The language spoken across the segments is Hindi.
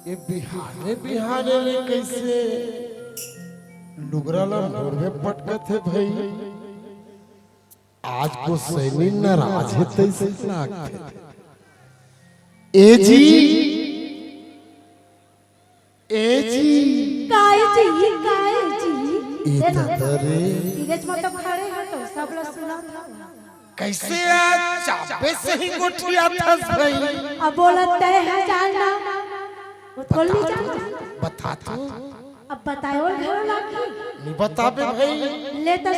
ये बिहाने बिहाने में कैसे लुगरा ला मोड़ में पटकत है भाई। आज को सैनी नाराज है तैसे लागते। ए जी काय जी इधर धीरज मत खड़े हो तो सब लोग सुना था। कैसे आज चाबे से ही गोठिया था भाई। अब बोलते हैं जानना वो बोल नहीं जानना बता तो अब बताओ घर लाके नहीं बता बे भाई। ले तो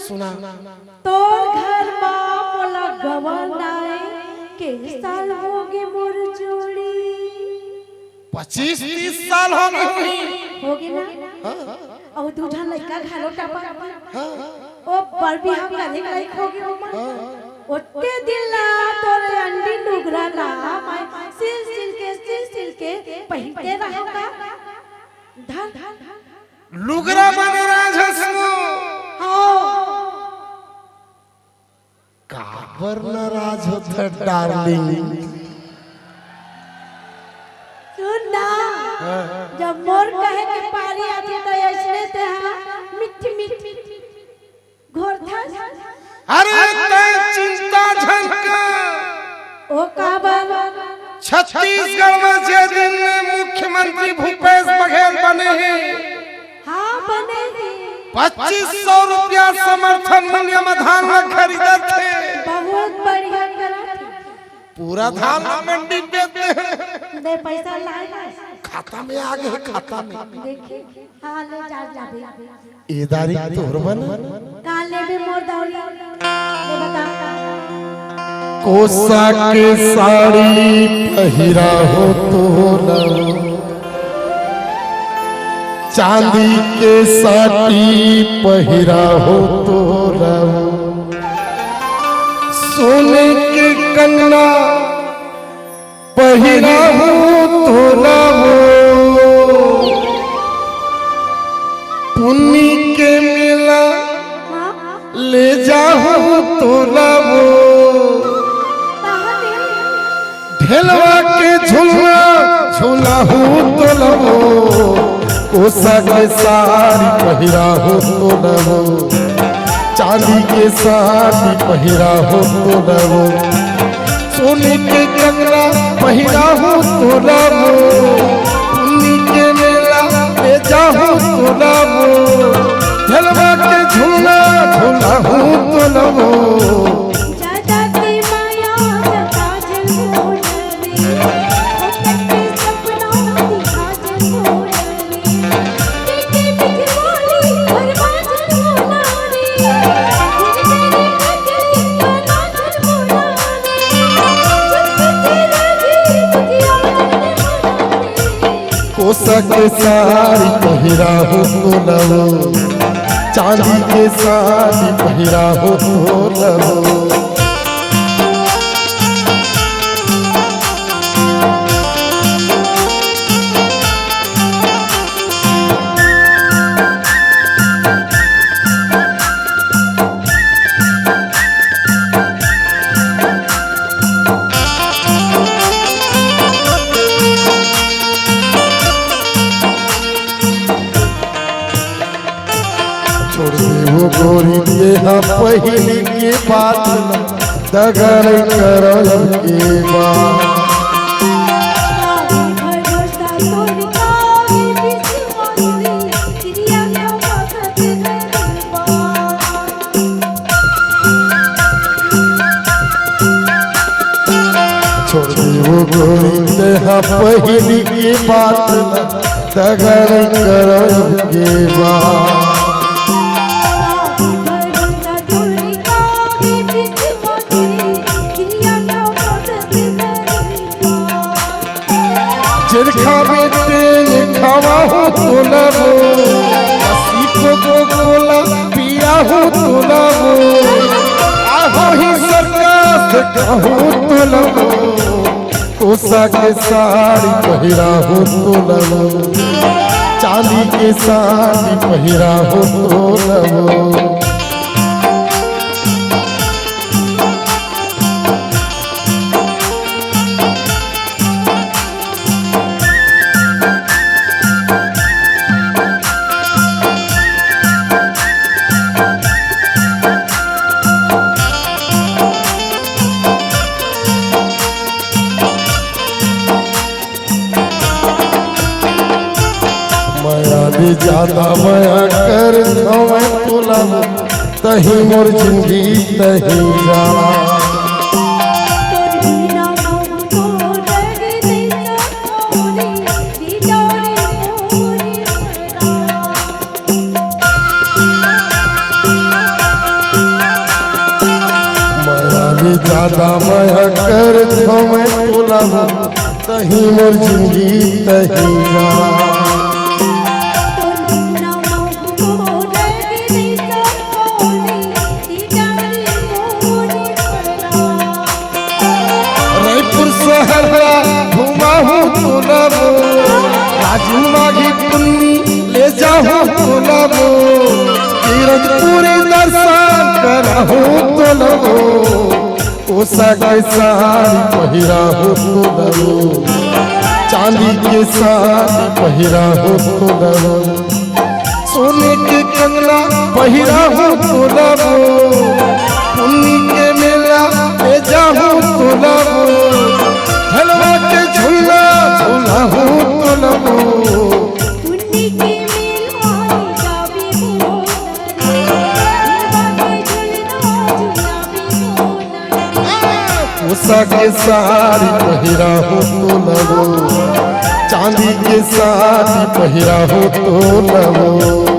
सुना तोर घर मां बोला गवनाए के साल हो गए मोर जोड़ी 25-30 साल हो गए ना। और दूठा लड़का घालो टापा ओ बरबी हम गाने लायक हो गए ओमा ओटे दिला तोरे अंडी नुगरा ना माय सिल के पहनते रहेगा धन लुगरा बने राजसमो काबर नाराज होता डार्लिंग। सुनना जब मोर कहे के पारी आती तो ऐसने ते मिठी मिठी घोर था। अरे तय चिंता झनका ओ काबा छत्तीसगढ़ में जे दिन में मुख्यमंत्री भूपेश बघेल बने हैं। हाँ बने हैं 2500 रुपया समर्थन मूल्य में धान खरीदे थे। बहुत बढ़िया करा पूरा धान मंडी बेचते हैं। दे पैसा लाए खाता में आ गए खाता में देखिए हाँ ले जा जाबे इदारी तोर बन काले भी मोर दौड़ी ले बता कोसा के साड़ी पहिरा हो तोरा चांदी के साड़ी पहिरा हो तोरा सोने के कंगना पहिरा हो तोरा पुन्नी के मेला ले जाओ तोरा ढेलवा के झूला झूला हो तोलबो कोसा के साड़ी पहिरा हो तोलबो चांदी के साड़ी पहिरा हो तोलबो सोने के कंगना पहिरा हो तोलबो पुन्नी के मेला ले जाओ तोलबो ढेलवा के झूला झूला हो तोलबो कोसा के साड़ी पहिरा हो तोलबो चांदी के साड़ी पहिरा हो तोलबो गोरी ये हम पहली के बात दगर करब के बात छोड़ वो गोरी ये हम पहली के बात दगर करब के बात चिरखा में तेल खावा हो तोलबो हसी को कोला पिया हो तोलबो आहो ही सरकार से कहो तोलबो कोसा के साड़ी पहिरा हो तोलबो चांदी के साड़ी पहिरा हो तोलबो से ज्यादा माया कर मैं तोला तही मोर जिंदगी तही जा ज्यादा माया कर मैं तोला तही मोर जिंदगी तही जा रायपुर शहरा घुमा हूँ तोला राजू माघी पुन्नी ले जाऊँ तोला तीरथपुरी दर्शन करहूँ तोला कोसा के साड़ी पहिरा हो तो चांदी के साड़ी पहिरा हो तो सोने के कंगना पहिरा हो तो पुन्नी के मेला ले जाऊँ तो हलवा के झूला झूला हो तो उषा के साड़ी पहिरा हो तो चांदी के साड़ी पहिरा हो तो